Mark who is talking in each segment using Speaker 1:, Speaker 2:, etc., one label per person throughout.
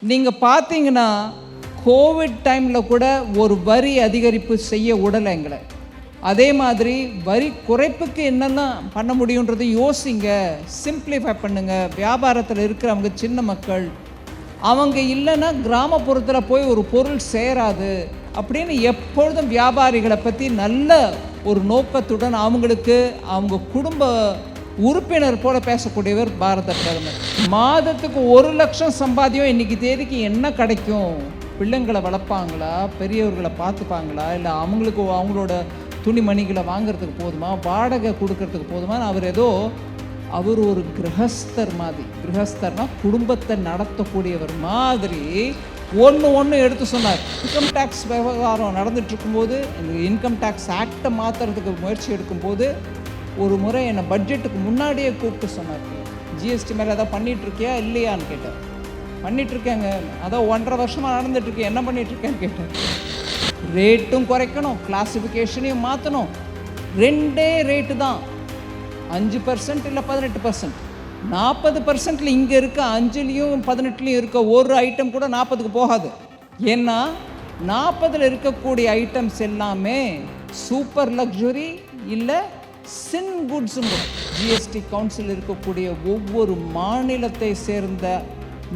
Speaker 1: நீங்கள் பார்த்தீங்கன்னா கோவிட் டைமில் கூட ஒரு வரி அதிகரிப்பு செய்ய விடலை எங்களை. அதே மாதிரி வரி குறைப்புக்கு என்னெல்லாம் பண்ண முடியுன்றது யோசிங்க, சிம்பிளிஃபை பண்ணுங்க. வியாபாரத்தில் இருக்கிறவங்க சின்ன மக்கள், அவங்க இல்லைன்னா கிராமப்புறத்தில் போய் ஒரு பொருள் சேராது அப்படின்னு எப்பொழுதும் வியாபாரிகளை பற்றி நல்ல ஒரு நோக்கத்துடன் அவங்களுக்கு அவங்க குடும்ப உறுப்பினர் போல பேசக்கூடியவர் பாரத பிரதமர். மாதத்துக்கு 1 லட்சம் சம்பாத்தியம் இன்னைக்கு தேதிக்கு என்ன கிடைக்கும்? பிள்ளைங்களை வளர்ப்பாங்களா, பெரியவர்களை பார்த்துப்பாங்களா, இல்லை அவங்களுக்கு அவங்களோட துணிமணிகளை வாங்கிறதுக்கு போதுமா, வாடகை கொடுக்கறதுக்கு போதுமா? அவர் ஒரு கிரகஸ்தர் மாதிரி, கிரகஸ்தர்னா குடும்பத்தை நடத்தக்கூடியவர் மாதிரி ஒன்று எடுத்து சொன்னார். இன்கம் டேக்ஸ் விவகாரம் நடந்துட்டு இருக்கும்போது, இந்த இன்கம் டேக்ஸ் ஆக்டை மாற்றுறதுக்கு முயற்சி எடுக்கும்போது ஒரு முறை என்னை பட்ஜெட்டுக்கு முன்னாடியே கூப்பிட்டு சொன்னார், ஜிஎஸ்டி மேலே எதாவது பண்ணிகிட்ருக்கியா இல்லையான்னு கேட்டார். பண்ணிகிட்ருக்கேங்க, அதான் 1.5 வருஷமாக நடந்துட்டுருக்கேன், என்ன பண்ணிகிட்ருக்கேன்னு கேட்டேன். ரேட்டும் குறைக்கணும், கிளாஸிஃபிகேஷனையும் மாற்றணும். 2 ரேட்டு தான், 5% இல்லை 18%. 40%. இங்கே இருக்க 5லையும் 18லையும் இருக்க ஒரு ஐட்டம் கூட 40க்கு போகாது. ஏன்னா 40ல் இருக்கக்கூடிய ஐட்டம்ஸ் எல்லாமே சூப்பர் லக்ஸுரி இல்லை சின் குட்ஸும். ஜிஎஸ்டி கவுன்சில் இருக்கக்கூடிய ஒவ்வொரு மாநிலத்தை சேர்ந்த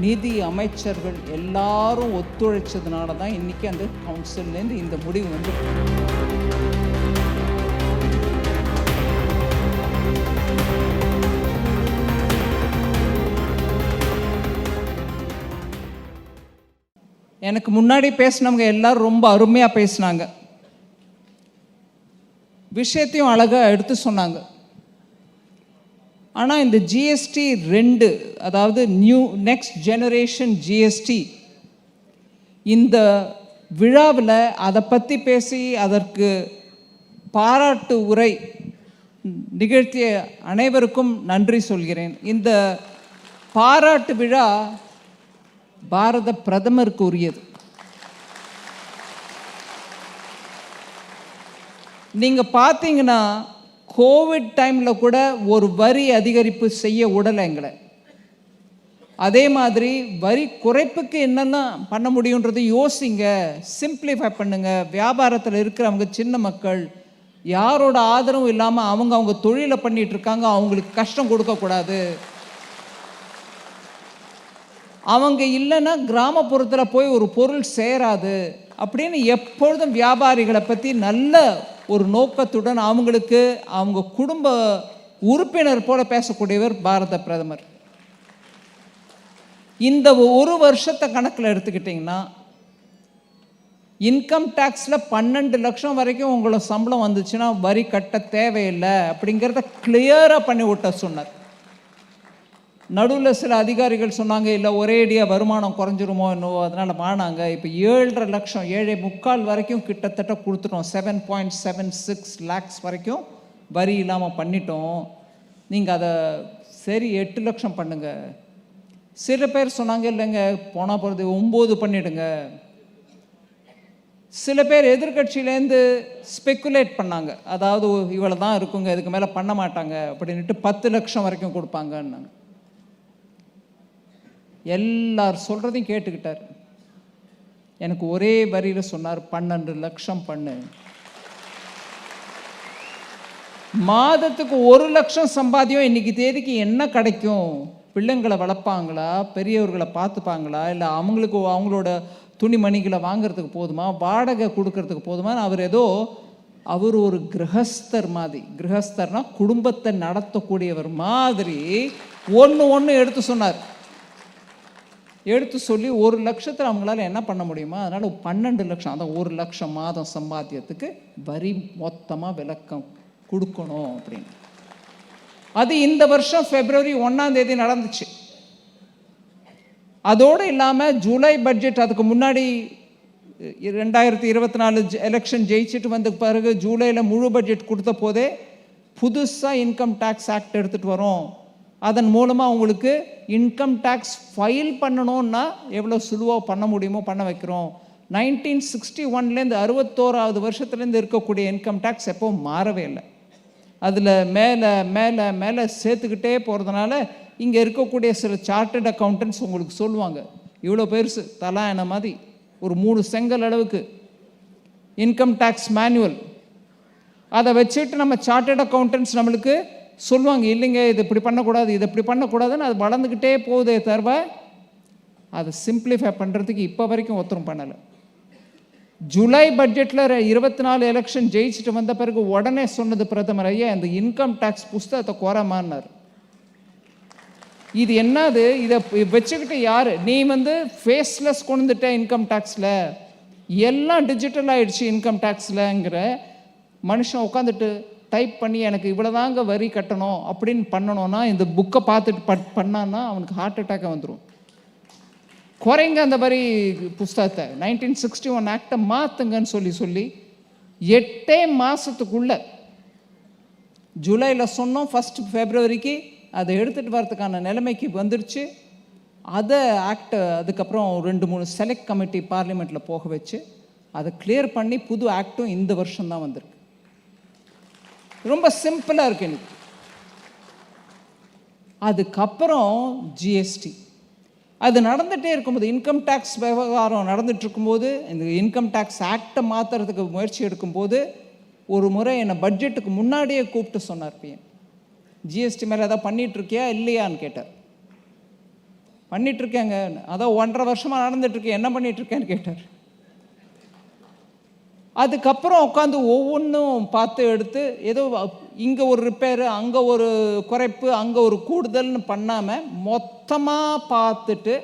Speaker 1: நிதி அமைச்சர்கள் எல்லாரும் ஒத்துழைச்சதுனால தான் இன்றைக்கி அந்த கவுன்சில்லேருந்து இந்த முடிவு வந்து. எனக்கு முன்னாடி பேசினவங்க எல்லாரும் ரொம்ப அருமையாக பேசினாங்க, விஷயத்தையும் அழகாக எடுத்து சொன்னாங்க. ஆனால் இந்த ஜிஎஸ்டி 2, அதாவது நெக்ஸ்ட் ஜெனரேஷன் ஜிஎஸ்டி, இந்த விழாவில் அதை பற்றி பேசி அதற்கு பாராட்டு உரை நிகழ்த்திய அனைவருக்கும் நன்றி சொல்கிறேன். இந்த பாராட்டு விழா பாரத பிரதமருக்கு உரியது. நீங்கள் பார்த்தீங்கன்னா கோவிட் டைமில் கூட ஒரு வரி அதிகரிப்பு செய்ய விடலை எங்களை. அதே மாதிரி வரி குறைப்புக்கு என்னெல்லாம் பண்ண முடியுன்றது யோசிங்க, சிம்பிளிஃபை பண்ணுங்க. வியாபாரத்தில் இருக்கிறவங்க சின்ன மக்கள், யாரோட ஆதரவும் இல்லாமல் அவங்க தொழிலை பண்ணிகிட்டு இருக்காங்க, அவங்களுக்கு கஷ்டம் கொடுக்கக்கூடாது. அவங்க இல்லைன்னா கிராமப்புறத்தில் போய் ஒரு பொருள் சேராது அப்படின்னு எப்பொழுதும் வியாபாரிகளை பற்றி நல்ல ஒரு நோக்கத்துடன் அவங்களுக்கு அவங்க குடும்ப உறுப்பினர் போல பேசக்கூடியவர் பாரத பிரதமர். இந்த 1 வருஷத்தை கணக்கில் எடுத்துக்கிட்டிங்கன்னா இன்கம் டேக்ஸில் 12 லட்சம் வரைக்கும் உங்களை சம்பளம் வந்துச்சுன்னா வரி கட்ட தேவையில்லை அப்படிங்கிறத கிளியராக பண்ணி விட்ட சொன்னார். நடுவில் சில அதிகாரிகள் சொன்னாங்க, இல்லை ஒரேடியாக வருமானம் குறைஞ்சிருமோ என்னவோ அதனால் வானாங்க. இப்போ 7.5 லட்சம், 7.25 வரைக்கும் கிட்டத்தட்ட கொடுத்துட்டோம். 7.76 lakhs வரைக்கும் வரி இல்லாமல் பண்ணிட்டோம். நீங்கள் அதை சரி 8 லட்சம் பண்ணுங்க. சில பேர் சொன்னாங்க, இல்லைங்க போனால் போகிறது 9 பண்ணிவிடுங்க. சில பேர் எதிர்கட்சியிலேருந்து ஸ்பெக்குலேட் பண்ணாங்க, அதாவது இவ்வளோ தான் இருக்குங்க, இதுக்கு மேலே பண்ண மாட்டாங்க அப்படின்ட்டு 10 லட்சம் வரைக்கும் கொடுப்பாங்கன்னாங்க. எல்லார் சொல்கிறதையும் கேட்டுக்கிட்டார். எனக்கு ஒரே வரியில் சொன்னார், 12 லட்சம் பண்ணு. மாதத்துக்கு 1 லட்சம் சம்பாத்தியம் இன்னைக்கு தேதிக்கு என்ன கிடைக்கும்? பிள்ளைங்களை வளர்ப்பாங்களா, பெரியவர்களை பார்த்துப்பாங்களா, இல்லை அவங்களுக்கு அவங்களோட துணிமணிகளை வாங்கிறதுக்கு போதுமா, வாடகை கொடுக்கறதுக்கு போதுமா? அவர் ஒரு கிரகஸ்தர் மாதிரி, கிரகஸ்தர்னா குடும்பத்தை நடத்தக்கூடியவர் மாதிரி ஒன்று எடுத்து சொன்னார். எடுத்து சொல்லி 1 லட்சத்தில் அவங்களால என்ன பண்ண முடியுமா, அதனால் 12 லட்சம், அதான் 1 லட்சம் மாதம் சம்பாத்தியத்துக்கு வரி மொத்தமாக விலக்கம் கொடுக்கணும் அப்படின்னு. அது இந்த வருஷம் February 1 நடந்துச்சு. அதோடு இல்லாமல் ஜூலை பட்ஜெட், அதுக்கு முன்னாடி 2024 எலெக்ஷன் ஜெயிச்சுட்டு வந்த பிறகு ஜூலையில் முழு பட்ஜெட் கொடுத்த போதே புதுசாக இன்கம் டேக்ஸ் ஆக்ட் எடுத்துகிட்டு வரோம், அதன் மூலமாக உங்களுக்கு இன்கம் டேக்ஸ் ஃபைல் பண்ணணுன்னா எவ்வளோ சுலுவாக பண்ண முடியுமோ பண்ண வைக்கிறோம். 1961லேருந்து 61வது வருஷத்துலேருந்து இருக்கக்கூடிய இன்கம் டேக்ஸ் எப்போவும் மாறவே இல்லை. அதில் மேலே மேலே மேலே சேர்த்துக்கிட்டே போகிறதுனால இங்கே இருக்கக்கூடிய சில சார்ட்டர்ட் அக்கௌண்டன்ட்ஸ் உங்களுக்கு சொல்லுவாங்க, இவ்வளோ பெருசு தலா என்ன மாதிரி ஒரு 3 செங்கல் அளவுக்கு இன்கம் டேக்ஸ் மேனுவல். அதை வச்சுட்டு நம்ம சார்ட்டர்ட் அக்கௌண்டன்ட்ஸ் நம்மளுக்கு சொல்லுவாங்க, இல்லைங்க இது இப்படி பண்ணக்கூடாது, இது இப்படி பண்ணக்கூடாதுன்னு. அது வளர்ந்துக்கிட்டே போகுதே தவிர அதை சிம்பிளிஃபை பண்ணுறதுக்கு இப்போ வரைக்கும் ஒருத்தரும் பண்ணலை. ஜூலை பட்ஜெட்டில் 24 எலெக்ஷன் ஜெயிச்சுட்டு வந்த பிறகு உடனே சொன்னது பிரதமர், ஐயா இந்த இன்கம் டேக்ஸ் புஸ்தகத்தை குறைமான்னார். இது என்னது, இதை வச்சுக்கிட்டு யார் நீ ஃபேஸ்லெஸ் கொண்டுட்ட இன்கம் டேக்ஸில், எல்லாம் டிஜிட்டல் ஆகிடுச்சு இன்கம் டேக்ஸில்ங்கிற மனுஷன் உட்காந்துட்டு டைப் பண்ணி எனக்கு இவ்வளோதாங்க வரி கட்டணும் அப்படின்னு பண்ணணும்னா இந்த புக்கை பார்த்துட்டு பண்ணான்னா அவனுக்கு ஹார்ட் அட்டாக்கை வந்துடும். குறைங்க அந்த வரி புஸ்தகத்தை, 1961 ஆக்டை மாற்றுங்கன்னு சொல்லி 8 மாதத்துக்குள்ள ஜூலையில் சொன்னோம், 1 ஃபெப்ரவரிக்கு அதை எடுத்துகிட்டு வரதுக்கான நிலைமைக்கு வந்துடுச்சு. அதை ஆக்டை அதுக்கப்புறம் 2-3 செலக்ட் கமிட்டி பார்லிமெண்ட்டில் போக வச்சு அதை கிளியர் பண்ணி புது ஆக்டும் இந்த வருஷம்தான் வந்திருக்கு. ரொம்ப சிம்பிளாக இருக்கு எனக்கு. அதுக்கப்புறம் ஜிஎஸ்டி அது நடந்துகிட்டே இருக்கும்போது, இன்கம் டேக்ஸ் விவகாரம் நடந்துட்டு இருக்கும்போது, இந்த இன்கம் டேக்ஸ் ஆக்டை மாற்றுறதுக்கு முயற்சி எடுக்கும்போது ஒரு முறை என்னை பட்ஜெட்டுக்கு முன்னாடியே கூப்பிட்டு சொன்னார் பிஎம், ஜிஎஸ்டி மேலே எதாவது பண்ணிகிட்ருக்கியா இல்லையான்னு கேட்டார். பண்ணிகிட்ருக்கேங்க, அதான் 1.5 வருஷமாக நடந்துகிட்ருக்கேன், என்ன பண்ணிகிட்ருக்கேன்னு கேட்டார். அதுக்கப்புறம் உட்காந்து ஒவ்வொன்றும் பார்த்து எடுத்து ஏதோ இங்கே ஒரு ரிப்பேரு, அங்கே ஒரு குறைப்பு, அங்கே ஒரு கூடுதல்னு பண்ணாமல் மொத்தமாக பார்த்துட்டு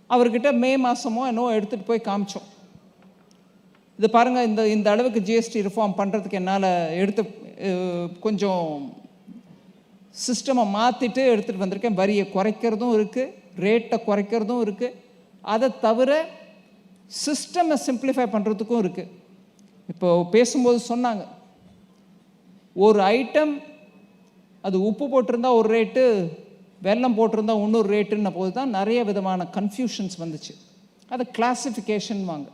Speaker 1: அவர்கிட்ட மே மாதமோ என்னவோ எடுத்துகிட்டு போய் காமிச்சோம். இது பாருங்கள், இந்த அளவுக்கு ஜிஎஸ்டி ரிஃபார்ம் பண்ணுறதுக்கு என்னால் எடுத்து கொஞ்சம் சிஸ்டமை மாற்றிட்டு எடுத்துகிட்டு வந்திருக்கேன். வரியை குறைக்கிறதும் இருக்குது, ரேட்டை குறைக்கிறதும் இருக்குது. அதை தவிர சிஸ்டமை சிம்பிளிஃபை பண்ணுறதுக்கும் இருக்குது. இப்போது பேசும்போது சொன்னாங்க, ஒரு ஐட்டம் அது உப்பு போட்டிருந்தா ஒரு ரேட்டு, வெல்லம் போட்டிருந்தா இன்னொரு ரேட்டுன்ன போது தான் நிறைய விதமான கன்ஃபியூஷன்ஸ் வந்துச்சு. அதை கிளாஸிஃபிகேஷன் வாங்க,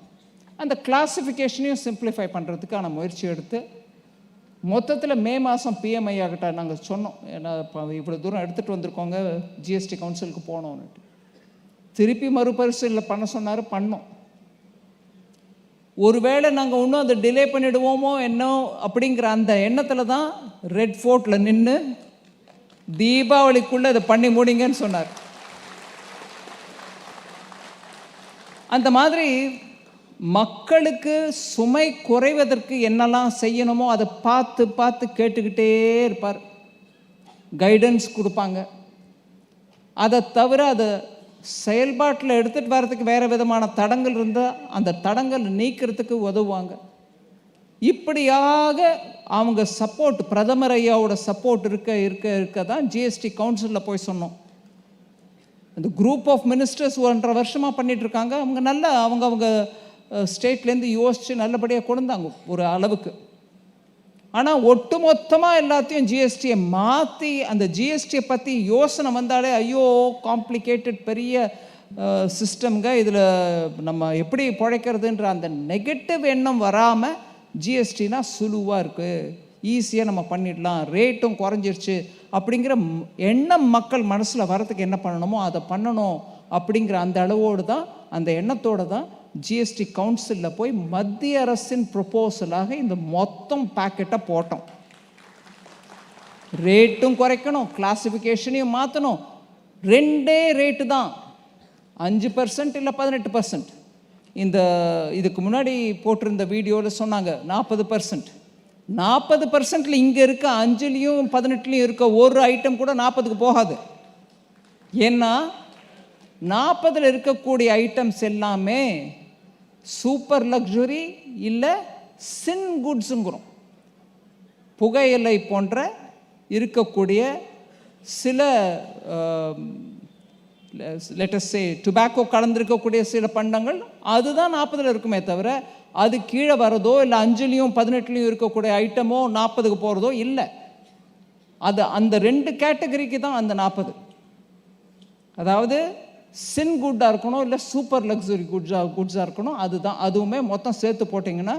Speaker 1: அந்த கிளாஸிஃபிகேஷனையும் சிம்பிளிஃபை பண்ணுறதுக்கான முயற்சி எடுத்து மொத்தத்தில் மே மாதம் பிஎம்ஐ ஆகிட்ட நாங்கள் சொன்னோம், ஏன்னா இப்போ இவ்வளோ தூரம் எடுத்துகிட்டு வந்திருக்கோங்க, ஜிஎஸ்டி கவுன்சிலுக்கு போனோன்னுட்டு. திருப்பி மறுபரிசீலனை பண்ண சொன்னார், பண்ணோம். ஒருவேளை நாங்கள் இன்னும் அதை டிலே பண்ணிவிடுவோமோ என்ன அப்படிங்கிற அந்த எண்ணத்தில் தான் ரெட் ஃபோர்ட்டில் நின்று தீபாவளிக்குள்ளே அதை பண்ணி முடிங்கன்னு சொன்னார். அந்த மாதிரி மக்களுக்கு சுமை குறைவதற்கு என்னெல்லாம் செய்யணுமோ அதை பார்த்து பார்த்து கேட்டுக்கிட்டே இருப்பார், கைடன்ஸ் கொடுப்பாங்க. அதை தவிர அதை செயல்பாட்டில் எடுத்துகிட்டு வர்றதுக்கு வேறு விதமான தடங்கள் இருந்தால் அந்த தடங்கள் நீக்கிறதுக்கு உதவுவாங்க. இப்படியாக அவங்க சப்போர்ட், பிரதமர் ஐயாவோட சப்போர்ட் இருக்க தான் ஜிஎஸ்டி கவுன்சிலில் போய் சொன்னோம். இந்த குரூப் ஆஃப் மினிஸ்டர்ஸ் 1.5 வருஷமாக பண்ணிகிட்ருக்காங்க. அவங்க நல்லா அவங்க ஸ்டேட்லேருந்து யோசித்து நல்லபடியாக கொண்டாங்க ஒரு அளவுக்கு. ஆனால் ஒட்டுமொத்தமாக எல்லாத்தையும் ஜிஎஸ்டியை மாற்றி அந்த ஜிஎஸ்டியை பற்றி யோசனை வந்தாலே ஐயோ காம்ப்ளிகேட்டட் பெரிய சிஸ்டம்ங்க, இதில் நம்ம எப்படி பிழைக்கிறதுன்ற அந்த நெகட்டிவ் எண்ணம் வராமல் ஜிஎஸ்டினா சுலுவாக இருக்குது, ஈஸியாக நம்ம பண்ணிடலாம், ரேட்டும் குறைஞ்சிருச்சு அப்படிங்கிற எண்ணம் மக்கள் மனசில் வரத்துக்கு என்ன பண்ணணுமோ அதை பண்ணணும் அப்படிங்கிற அந்த அளவோடு தான், அந்த எண்ணத்தோடு தான் ஜிஎஸ்டி கவுன்சிலில் போய் மத்திய அரசின் ப்ரொபோசலாக இந்த மொத்தம் பேக்கெட்டை போட்டோம். ரேட்டும் குறைக்கணும், கிளாசிஃபிகேஷனையும் மாற்றணும். 2 ரேட்டு தான், 5% இல்லை 18%. இதுக்கு முன்னாடி போட்டிருந்த வீடியோவில் சொன்னாங்க 40%. 40%ல் இங்கே இருக்க 5லையும் 18லையும் இருக்க ஒரு ஐட்டம் கூட 40க்கு போகாது. ஏன்னா 40ல் இருக்கக்கூடிய ஐட்டம்ஸ் எல்லாமே சூப்பர் லக்ஸுரி இல்லை சின் குட்ஸுங்கிறோம். புகையிலை போன்ற இருக்கக்கூடிய சில லெட்டஸ்ஸே டுபாக்கோ கலந்துருக்கக்கூடிய சில பண்டங்கள் அதுதான் 40ல் இருக்குமே தவிர அது கீழே வரதோ இல்லை 5லையும் 18லையும் இருக்கக்கூடிய ஐட்டமோ 40க்கு போகிறதோ இல்லை. அது அந்த 2 கேட்டகரிக்கு தான் அந்த 40. அதாவது சின் குட்டாக இருக்கணும் இல்லை சூப்பர் லக்ஸுரி குட்ஸாக இருக்கணும். அதுதான், அதுவுமே மொத்தம் சேர்த்து போட்டிங்கன்னா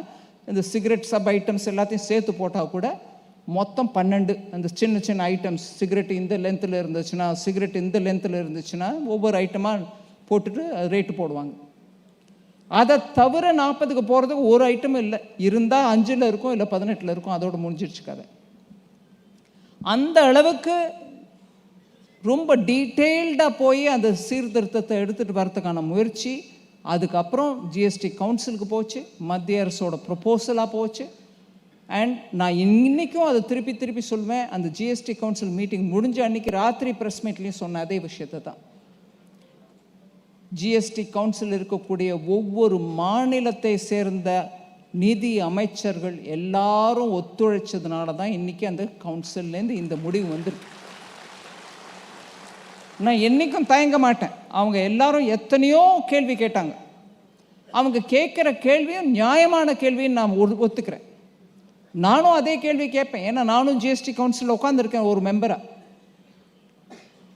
Speaker 1: இந்த சிகரெட் சப் ஐட்டம்ஸ் எல்லாத்தையும் சேர்த்து போட்டால் கூட மொத்தம் 12 அந்த சின்ன சின்ன ஐட்டம்ஸ். சிகரெட் இந்த லென்த்தில் இருந்துச்சுன்னா, சிகரெட் இந்த லென்த்தில் இருந்துச்சுன்னா ஒவ்வொரு ஐட்டமாக போட்டுட்டு ரேட்டு போடுவாங்க. அதை தவிர 40க்கு போகிறதுக்கு ஒரு ஐட்டமும் இல்லை. இருந்தால் 5ல் இருக்கும், இல்லை 18ல் இருக்கும், அதோடு முடிஞ்சிடுச்சு கதை. அந்த அளவுக்கு ரொம்ப டீட்டெயில்டாக போய் அந்த சீர்திருத்தத்தை எடுத்துகிட்டு வரதுக்கான முயற்சி. அதுக்கப்புறம் ஜிஎஸ்டி கவுன்சிலுக்கு போச்சு, மத்திய அரசோட ப்ரொப்போசலாக போச்சு. அண்ட் நான் இன்றைக்கும் அதை திருப்பி சொல்லுவேன். அந்த ஜிஎஸ்டி கவுன்சில் மீட்டிங் முடிஞ்ச அன்றைக்கி ராத்திரி ப்ரெஸ் மீட்லேயும் சொன்ன அதே விஷயத்தை தான். ஜிஎஸ்டி கவுன்சில் இருக்கக்கூடிய ஒவ்வொரு மாநிலத்தை சேர்ந்த நிதி அமைச்சர்கள் எல்லாரும் ஒத்துழைச்சதுனால தான் இன்றைக்கி அந்த கவுன்சில்லேருந்து இந்த முடிவு வந்துருக்கு. நான் என்றைக்கும் தயங்க மாட்டேன். அவங்க எல்லாரும் எத்தனையோ கேள்வி கேட்டாங்க. அவங்க கேட்குற கேள்வியும் நியாயமான கேள்வின்னு நான் ஒத்துக்கிறேன். நானும் அதே கேள்வி கேட்பேன். ஏன்னா நானும் ஜிஎஸ்டி கவுன்சிலில் உட்காந்துருக்கேன் ஒரு மெம்பராக.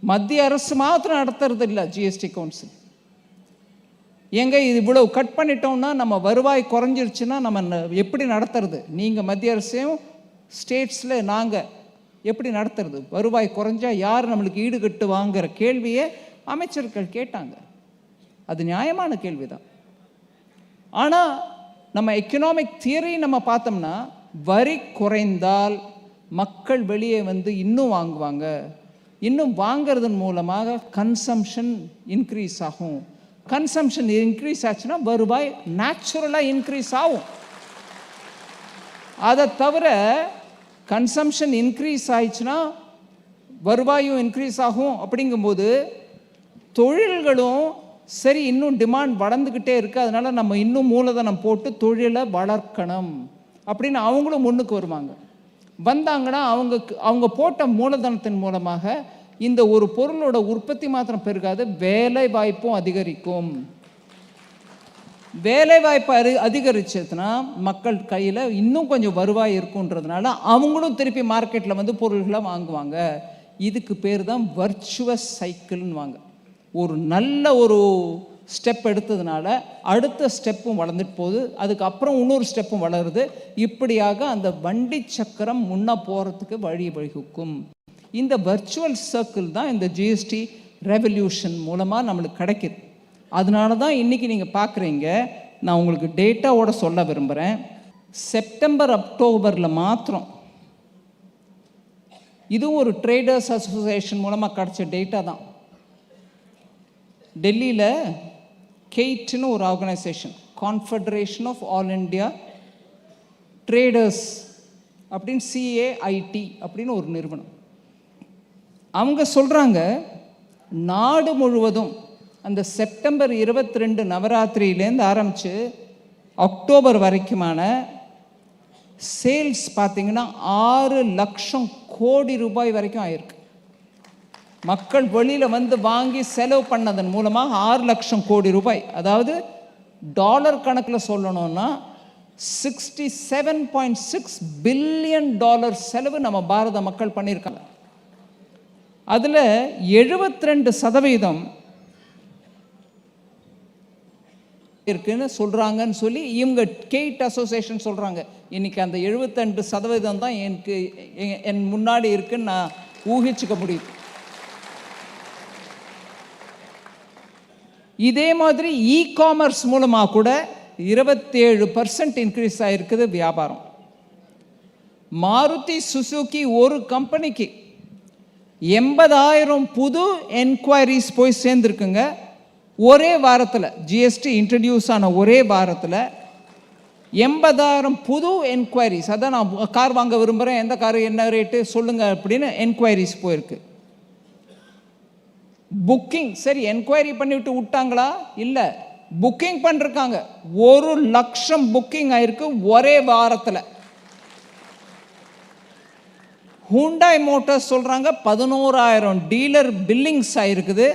Speaker 1: மத்திய அரசு மாத்திரம் நடத்துறது இல்லை ஜிஎஸ்டி கவுன்சில். எங்க இது இவ்வளவு கட் பண்ணிட்டோம்னா நம்ம வருவாய் குறைஞ்சிருச்சுன்னா நம்ம எப்படி நடத்துறது? நீங்கள் மத்திய அரசையும் ஸ்டேட்ஸில் நாங்கள் எப்படி நடத்துறது? வருவாய் குறைஞ்சா யார் நம்மளுக்கு ஈடுகட்டு வாங்குற கேள்வியை அமைச்சர்கள் கேட்டாங்க. அது நியாயமான கேள்வி தான். ஆனால் நம்ம எக்கனாமிக் தியரி நம்ம பார்த்தோம்னா, வரி குறைந்தால் மக்கள் வெளியே வந்து இன்னும் வாங்குவாங்க. இன்னும் வாங்கிறதன் மூலமாக கன்சம்ஷன் இன்க்ரீஸ் ஆகும். கன்சம்ஷன் இன்க்ரீஸ் ஆச்சுன்னா வருவாய் நேச்சுரலாக இன்க்ரீஸ் ஆகும். அதை தவிர கன்சம்ஷன் இன்க்ரீஸ் ஆயிடுச்சுன்னா வருவாயும் இன்க்ரீஸ் ஆகும். அப்படிங்கும்போது தொழில்களும் சரி இன்னும் டிமாண்ட் வளர்ந்துக்கிட்டே இருக்குது, அதனால் நம்ம இன்னும் மூலதனம் போட்டு தொழிலை வளர்க்கணும் அப்படின்னு அவங்களும் முன்னுக்கு வருவாங்க. வந்தாங்கன்னா அவங்க போட்ட மூலதனத்தின் மூலமாக இந்த ஒரு பொருளோட உற்பத்தி மாத்திரம் பெருகாது, வேலை வாய்ப்பும் அதிகரிக்கும். வேலை வாய்ப்பு அதிகரிச்சதுன்னா மக்கள் கையில் இன்னும் கொஞ்சம் வருவாய் இருக்குன்றதுனால அவங்களும் திருப்பி மார்க்கெட்டில் வந்து பொருள்களை வாங்குவாங்க. இதுக்கு பேர் தான் வர்ச்சுவஸ் சைக்கிள்னுவாங்க. ஒரு நல்ல ஒரு ஸ்டெப் எடுத்ததுனால அடுத்த ஸ்டெப்பும் வளர்ந்துட்டு போகுது, அதுக்கப்புறம் இன்னொரு ஸ்டெப்பும் வளருது. இப்படியாக அந்த வண்டி சக்கரம் முன்னே போகிறதுக்கு வழிவகுக்கும். இந்த வர்ச்சுவல் சர்க்கிள் தான் இந்த ஜிஎஸ்டி ரெவல்யூஷன் மூலமாக நம்மளுக்கு கிடைக்கிது. அதனால தான் இன்றைக்கி நீங்கள் பார்க்குறீங்க. நான் உங்களுக்கு டேட்டாவோட சொல்ல விரும்புகிறேன். செப்டம்பர் அக்டோபரில் மாத்திரம், இதுவும் ஒரு ட்ரேடர்ஸ் அசோசியேஷன் மூலமாக கிடைச்ச டேட்டா தான். டெல்லியில் கெய்ட்னு ஒரு organisation, confederation of all India traders அப்படின்னு, CAIT அப்படின்னு ஒரு நிறுவனம். அவங்க சொல்கிறாங்க, நாடு முழுவதும் அந்த செப்டம்பர் 22 நவராத்திரியிலேருந்து ஆரம்பித்து அக்டோபர் வரைக்குமான சேல்ஸ் பார்த்திங்கன்னா 6 லட்சம் கோடி ரூபாய் வரைக்கும் ஆயிருக்கு. மக்கள் வெளியில் வந்து வாங்கி செலவு பண்ணதன் மூலமாக 6 லட்சம் கோடி ரூபாய், அதாவது டாலர் கணக்கில் சொல்லணும்னா $67.6 பில்லியன் செலவு நம்ம பாரத மக்கள் பண்ணியிருக்காங்க. அதில் 72% இருக்குன்னு சொல்கிறாங்கன்னு சொல்லி இவங்க கெய்ட் அசோசியேஷன் சொல்கிறாங்க. இன்றைக்கி அந்த 72% தான் எனக்கு என் முன்னாடி இருக்குன்னு நான் ஊகிச்சுக்க முடியுது. இதே மாதிரி இ-காமர்ஸ் மூலமாக கூட 27% இன்க்ரீஸ் ஆகிருக்குது வியாபாரம். மாருதி சுசுகி ஒரு கம்பெனிக்கு 80,000 புது என்கொயரிஸ் போய் சேர்ந்துருக்குங்க ஒரே வாரத்தில். ஜிஎஸ்டி இன்ட்ரடியூஸ் ஆன ஒரே வாரத்தில் 80,000 புது என்கொயரிஸ். அதான் நான் கார் வாங்க விரும்புகிறேன், எந்த கார் என்ன ரேட்டு சொல்லுங்கள் அப்படின்னு என்கொயரிஸ் போயிருக்கு. புக்கிங் சரி என்கொயரி பண்ணிவிட்டு விட்டாங்களா? இல்லை, புக்கிங் பண்ணிருக்காங்க. 1 லட்சம் புக்கிங் ஆயிருக்கு ஒரே வாரத்தில். ஹூண்டாய் மோட்டார்ஸ் சொல்கிறாங்க 11,000 டீலர் பில்லிங்ஸ் ஆகிருக்குது.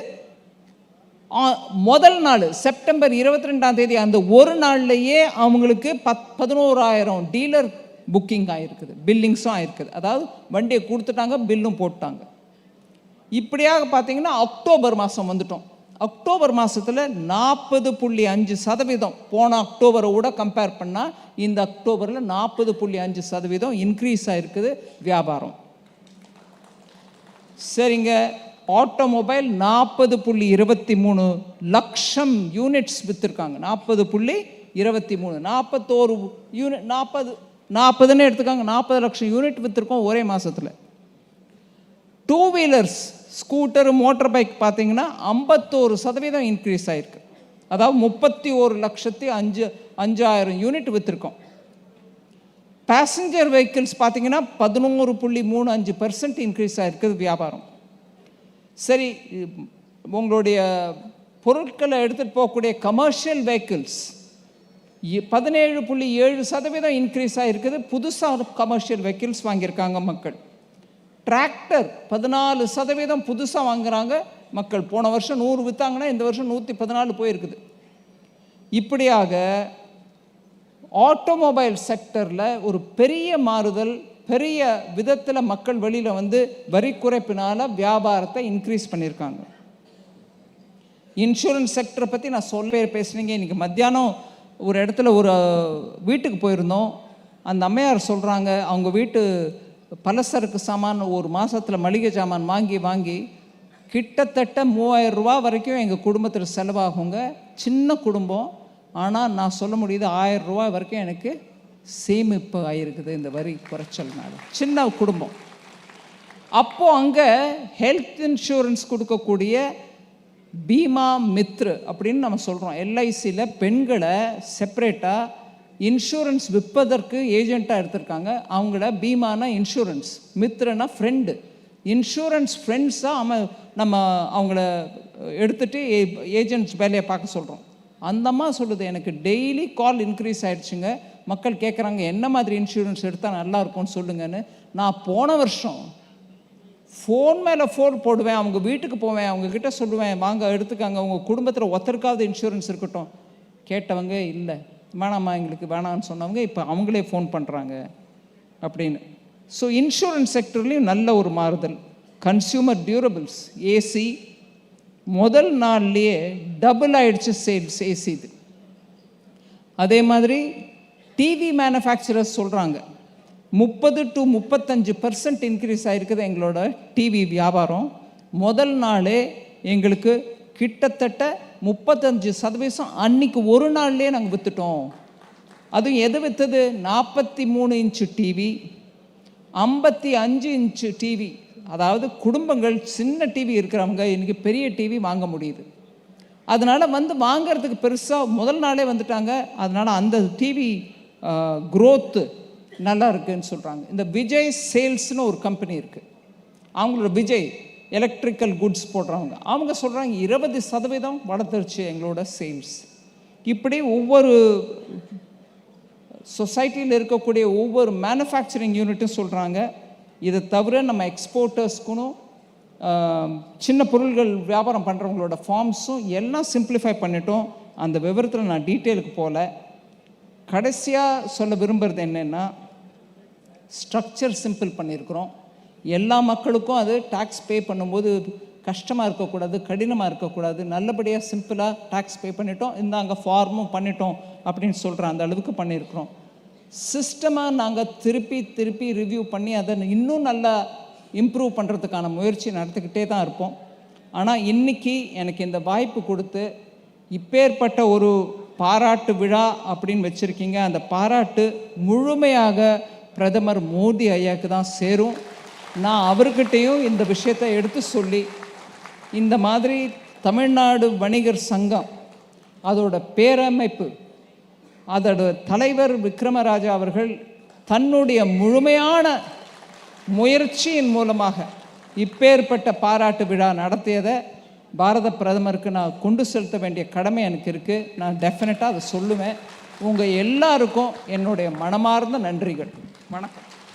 Speaker 1: முதல் நாள் செப்டம்பர் 22ஆம் தேதி அந்த ஒரு நாள்லேயே அவங்களுக்கு 11,000 டீலர் புக்கிங் ஆகிருக்குது, பில்லிங்ஸும் ஆகிருக்குது. அதாவது வண்டியை கொடுத்துட்டாங்க, பில்லும் போட்டாங்க. இப்படியாக பார்த்தீங்கன்னா அக்டோபர் மாதம் வந்துட்டோம். அக்டோபர் மாதத்தில் 40.5% போன அக்டோபரோட கம்பேர் பண்ணால் இந்த அக்டோபரில் 40.5% இன்க்ரீஸ் ஆகிருக்குது வியாபாரம். சரிங்க, ஆட்டோமொபைல் 40.23 லட்சம் யூனிட்ஸ் விற்றுருக்காங்க. 40.23 41 யூனிட் 40ன்னு எடுத்துக்காங்க, 40 லட்சம் யூனிட் விற்றுருக்கோம் ஒரே மாதத்தில். Two wheelers, scooter, motor bike பார்த்தீங்கன்னா 51% இன்க்ரீஸ் ஆகிருக்கு. அதாவது 31,05,000 யூனிட் விற்றுருக்கோம். பேசஞ்சர் வெஹிக்கிள்ஸ் பார்த்தீங்கன்னா 11.35% இன்க்ரீஸ் ஆகிருக்குது வியாபாரம். சரி, உங்களுடைய பொருட்களை எடுத்துகிட்டு போகக்கூடிய கமர்ஷியல் வெஹிக்கிள்ஸ் 17.7% இன்க்ரீஸ் ஆகிருக்குது. புதுசாக கமர்ஷியல் வெஹிக்கிள்ஸ் வாங்கியிருக்காங்க மக்கள். டிராக்டர் 14% புதுசாக வாங்குகிறாங்க மக்கள். போன வருஷம் 100 விற்றாங்கன்னா இந்த வருஷம் 114 போயிருக்குது. இப்படியாக ஆட்டோமொபைல் செக்டரில் ஒரு பெரிய மாறுதல், பெரிய விதத்தில் மக்கள் வெளியில் வந்து வரி குறைப்பினால் வியாபாரத்தை இன்க்ரீஸ் பண்ணியிருக்காங்க. இன்சூரன்ஸ் செக்டரை பற்றி நான் பேசுனீங்க. இன்றைக்கி மத்தியானம் ஒரு இடத்துல ஒரு வீட்டுக்கு போயிருந்தோம். அந்த அம்மையார் சொல்கிறாங்க, அவங்க வீட்டு பலசரக்கு சாமான் ஒரு மாதத்தில் மளிகை சாமான் வாங்கி கிட்டத்தட்ட 3000 ரூபா வரைக்கும் எங்கள் குடும்பத்தில் செலவாகுங்க. சின்ன குடும்பம், ஆனால் நான் சொல்ல முடியுது 1000 ரூபா வரைக்கும் எனக்கு சேமிப்பு ஆகிருக்குது இந்த வரி குறைச்சல்னால. சின்ன குடும்பம். அப்போது அங்கே ஹெல்த் இன்சூரன்ஸ் கொடுக்கக்கூடிய பீமா மித்ரு அப்படின்னு நம்ம சொல்கிறோம். எல்ஐசியில் பெண்களை செப்பரேட்டாக இன்சூரன்ஸ் விற்பதற்கு ஏஜெண்ட்டாக எடுத்திருக்காங்க. அவங்கள பீமானா இன்சூரன்ஸ், மித்ரனா ஃப்ரெண்டு. இன்சூரன்ஸ் ஃப்ரெண்ட்ஸாக நம்ம அவங்கள எடுத்துகிட்டு ஏஜென்ட்ஸ் வேலையை பார்க்க சொல்கிறோம். அந்தம்மா சொல்லுது, எனக்கு டெய்லி கால் இன்க்ரீஸ் ஆகிடுச்சுங்க. மக்கள் கேட்குறாங்க என்ன மாதிரி இன்சூரன்ஸ் எடுத்தால் நல்லாயிருக்கும்னு சொல்லுங்கன்னு. நான் போன வருஷம் ஃபோன் மேலே ஃபோன் போடுவேன், அவங்க வீட்டுக்கு போவேன், அவங்கக்கிட்ட சொல்லுவேன் வாங்க எடுத்துக்காங்க, உங்கள் குடும்பத்தில் ஒருத்தருக்காவது இன்சூரன்ஸ் இருக்கட்டும். கேட்டவங்க இல்லை வேணாம்மா எங்களுக்கு வேணான்னு சொன்னவங்க இப்போ அவங்களே ஃபோன் பண்ணுறாங்க அப்படின்னு. ஸோ இன்சூரன்ஸ் செக்டர்லேயும் நல்ல ஒரு மாறுதல். கன்சியூமர் டியூரபிள்ஸ் ஏசி முதல் நாள்லேயே டபுள் ஆகிடுச்சு சேல்ஸ் ஏசி. இது அதே மாதிரி டிவி மேனுஃபேக்சரர்ஸ் சொல்கிறாங்க 30 to 35% இன்க்ரீஸ் ஆகிருக்குது எங்களோட டிவி வியாபாரம். முதல் நாளே எங்களுக்கு கிட்டத்தட்ட 35% அன்றைக்கி ஒரு நாள்லேயே நாங்கள் விற்றுட்டோம். அதுவும் எது விற்றுது? 43 இன்ச்சு டிவி, 55 இன்ச்சு டிவி. அதாவது குடும்பங்கள் சின்ன டிவி இருக்கிறவங்க இன்றைக்கி பெரிய டிவி வாங்க முடியுது. அதனால் வாங்கிறதுக்கு பெருசாக முதல் நாளே வந்துட்டாங்க. அதனால் அந்த டிவி க்ரோத்து நல்லா இருக்குதுன்னு சொல்கிறாங்க. இந்த விஜய் சேல்ஸ்னு ஒரு கம்பெனி இருக்குது, அவங்களோட விஜய் எலக்ட்ரிக்கல் குட்ஸ் போடுறவங்க, அவங்க சொல்கிறாங்க 20% வளர்த்துருச்சு எங்களோட சேல்ஸ். இப்படி ஒவ்வொரு சொசைட்டியில் இருக்கக்கூடிய ஒவ்வொரு மேனுஃபேக்சரிங் யூனிட்டும் சொல்கிறாங்க. இதை தவிர நம்ம எக்ஸ்போர்ட்டர்ஸ்க்கும் சின்ன பொருள்கள் வியாபாரம் பண்ணுறவங்களோட ஃபார்ம்ஸும் எல்லாம் சிம்பிளிஃபை பண்ணிட்டோம். அந்த விவரத்தில் நான் டீட்டெயிலுக்கு போகல. கடைசியாக சொல்ல விரும்புகிறது என்னென்னா, ஸ்ட்ரக்சர் சிம்பிள் பண்ணியிருக்கிறோம். எல்லா மக்களுக்கும் அது டேக்ஸ் பே பண்ணும்போது கஷ்டமாக இருக்கக்கூடாது, கடினமாக இருக்கக்கூடாது. நல்லபடியாக சிம்பிளாக டேக்ஸ் பே பண்ணிட்டோம், இந்தாங்க ஃபார்மும் பண்ணிட்டோம் அப்படின்னு சொல்கிற அந்த அளவுக்கு பண்ணியிருக்கிறோம். சிஸ்டமாக நாங்கள் திருப்பி ரிவ்யூ பண்ணி அதை இன்னும் நல்லா இம்ப்ரூவ் பண்ணுறதுக்கான முயற்சி நடத்திக்கிட்டே தான் இருப்போம். ஆனால் இன்றைக்கி எனக்கு இந்த வாய்ப்பு கொடுத்து இப்பேற்பட்ட ஒரு பாராட்டு விழா அப்படின்னு வச்சுருக்கீங்க. அந்த பாராட்டு முழுமையாக பிரதமர் மோடி ஐயாவுக்கு தான் சேரும். நான் அவர்கிட்டையும் இந்த விஷயத்தை எடுத்து சொல்லி, இந்த மாதிரி தமிழ்நாடு வணிகர் சங்கம் அதோட பேரமைப்பு, அதோட தலைவர் விக்ரமராஜா அவர்கள் தன்னுடைய முழுமையான முயற்சியின் மூலமாக இப்பேற்பட்ட பாராட்டு விழா நடத்தியதை பாரத பிரதமருக்கு நான் கொண்டு செலுத்த வேண்டிய கடமை எனக்கு இருக்குது. நான் டெஃபினட்டாக அதை சொல்லுவேன். உங்கள் எல்லாருக்கும் என்னுடைய மனமார்ந்த நன்றிகள். வணக்கம்.